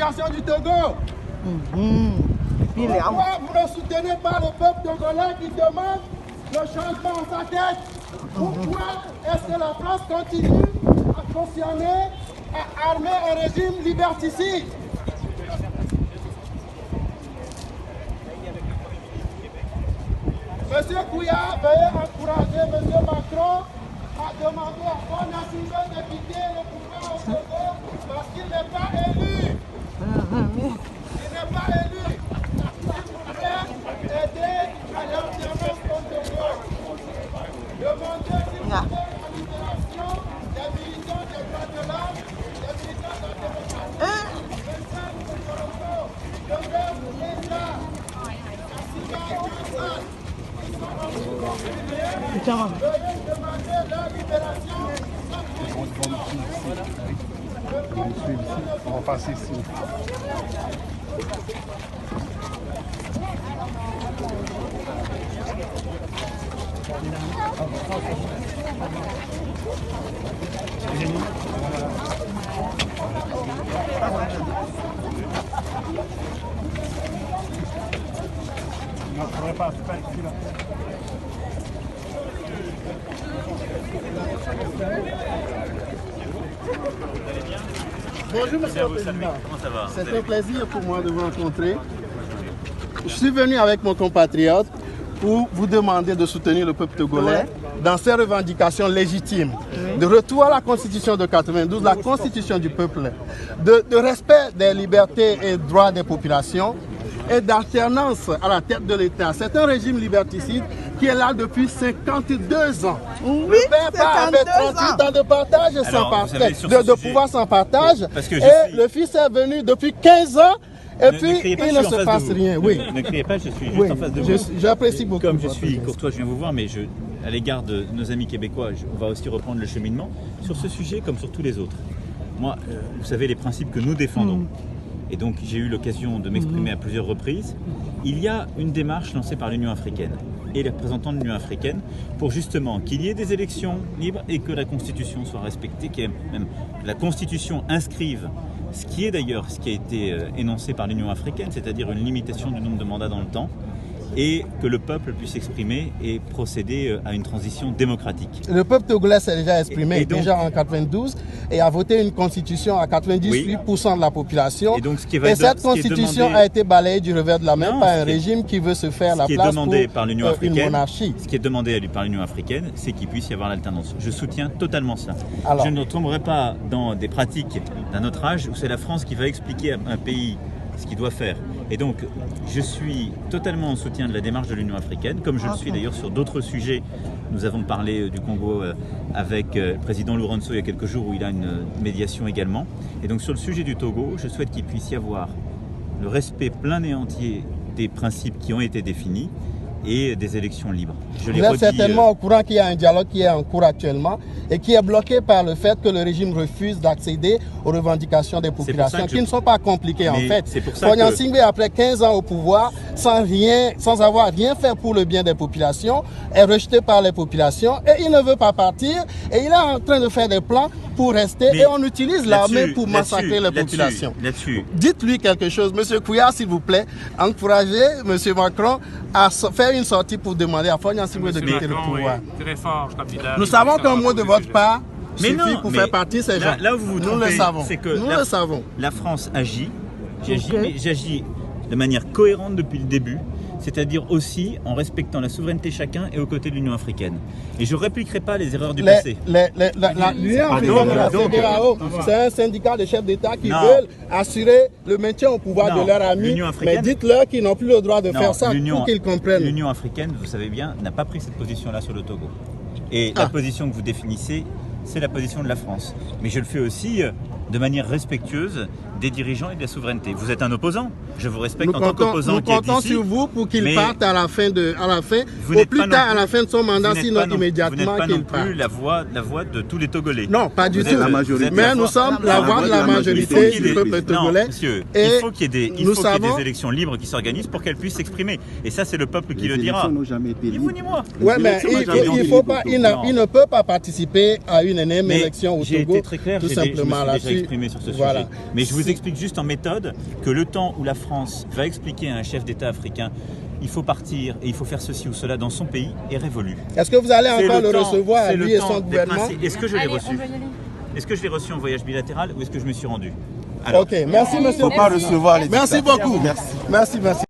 situation du Togo. Pourquoi vous ne soutenez pas le peuple togolais qui demande le changement en sa tête? Pourquoi est-ce que la France continue à cautionner, à armer un régime liberticide? Monsieur Kouya, veuillez encourager Monsieur Macron à demander à Faure Gnassingbé de quitter le pouvoir au Togo parce qu'il n'est pas élu. Il n'est pas élu. S'il vous plaît, aidez à l'alternance au Togo. Demandez s'il vous plaît la libération des militants des droits de l'homme, des militants de la démocratie, des femmes de Toronto, de l'Europe, de l'État, On va passer ici. On va passer par ici là. Bonjour Monsieur le Président. Comment ça va? C'est un plaisir pour moi de vous rencontrer. Je suis venu avec mon compatriote pour vous demander de soutenir le peuple togolais dans ses revendications légitimes, de retour à la Constitution de 92, la Constitution du peuple, de respect des libertés et droits des populations et d'alternance à la tête de l'État. C'est un régime liberticide qui est là depuis 52 ans. Oui, le père avait 38 ans de partage sans partage, de pouvoir sans partage. Et le fils est venu depuis 15 ans. Et puis, il ne se passe rien. Oui. Ne criez pas, je suis juste en face de vous. J'apprécie beaucoup. Comme je suis courtois, je viens vous voir, mais à l'égard de nos amis québécois, on va aussi reprendre le cheminement sur ce sujet comme sur tous les autres. Moi, vous savez les principes que nous défendons. Et donc, j'ai eu l'occasion de m'exprimer à plusieurs reprises. Il y a une démarche lancée par l'Union africaine et les représentants de l'Union africaine pour justement qu'il y ait des élections libres et que la Constitution soit respectée, que même la Constitution inscrive ce qui est d'ailleurs ce qui a été énoncé par l'Union africaine, c'est-à-dire une limitation du nombre de mandats dans le temps, et que le peuple puisse s'exprimer et procéder à une transition démocratique. Le peuple togolais s'est déjà exprimé déjà en 92 et a voté une constitution à 98% de la population. Et, donc, cette constitution a été balayée du revers de la main par un régime qui veut se faire la place pour une monarchie. Ce qui est demandé par l'Union africaine, c'est qu'il puisse y avoir l'alternance. Je soutiens totalement ça. Alors, je ne tomberai pas dans des pratiques d'un autre âge où c'est la France qui va expliquer à un pays ce qu'il doit faire. Et donc, je suis totalement en soutien de la démarche de l'Union africaine, comme je le suis d'ailleurs sur d'autres sujets. Nous avons parlé du Congo avec le président Lourenço il y a quelques jours, où il a une médiation également. Et donc, sur le sujet du Togo, je souhaite qu'il puisse y avoir le respect plein et entier des principes qui ont été définis et des élections libres. Vous êtes certainement au courant qu'il y a un dialogue qui est en cours actuellement et qui est bloqué par le fait que le régime refuse d'accéder aux revendications des populations, qui ne sont pas compliquées en fait. Faure Gnassingbé, après 15 ans au pouvoir, sans avoir rien fait pour le bien des populations, est rejeté par les populations et il ne veut pas partir et il est en train de faire des plans pour rester et on utilise l'armée pour massacrer les populations. Dites-lui quelque chose, Monsieur Kouya, s'il vous plaît, encouragez Monsieur Macron à faire une sortie pour demander à Faure Gnassingbé de quitter le pouvoir. Très fort, candidat. Nous savons qu'un mot de votre part suffit pour faire partir ces gens. Là où vous vous trompez, nous le savons. C'est que nous le savons. La France agit, mais j'agis de manière cohérente depuis le début, c'est-à-dire aussi en respectant la souveraineté de chacun et aux côtés de l'Union africaine. Et je ne répliquerai pas les erreurs du passé. L'Union africaine, la CEDEAO, c'est un syndicat de chefs d'État qui veulent assurer le maintien au pouvoir de leurs amis. Mais dites-leur qu'ils n'ont plus le droit de faire ça pour qu'ils comprennent. L'Union africaine, vous savez bien, n'a pas pris cette position-là sur le Togo. Et la position que vous définissez, c'est la position de la France. Mais je le fais aussi de manière respectueuse des dirigeants et de la souveraineté. Vous êtes un opposant, je vous respecte en tant qu'opposant qui est ici. Nous comptons sur vous pour qu'il parte à la fin, au plus tard à la fin de son mandat, sinon immédiatement qu'il parte. Vous n'êtes pas non plus la voix de tous les Togolais. Non, pas du tout. Mais nous sommes la voix de la majorité du peuple togolais. Non, monsieur, il faut qu'il y ait des élections libres qui s'organisent pour qu'elles puissent s'exprimer. Et ça, c'est le peuple qui le dira. Ni vous ni moi. Oui, mais il ne peut pas participer à une énième élection au Togo, tout simplement là-dessus. m'exprimer sur ce sujet. Mais je vous explique juste en méthode que le temps où la France va expliquer à un chef d'État africain il faut partir et il faut faire ceci ou cela dans son pays est révolu. Est-ce que vous allez encore le recevoir, lui et son gouvernement? Est-ce que je l'ai reçu? Est-ce que je l'ai reçu en voyage bilatéral ou est-ce que je me suis rendu? Alors, ok, merci monsieur. Il ne faut pas recevoir les Merci beaucoup. Merci.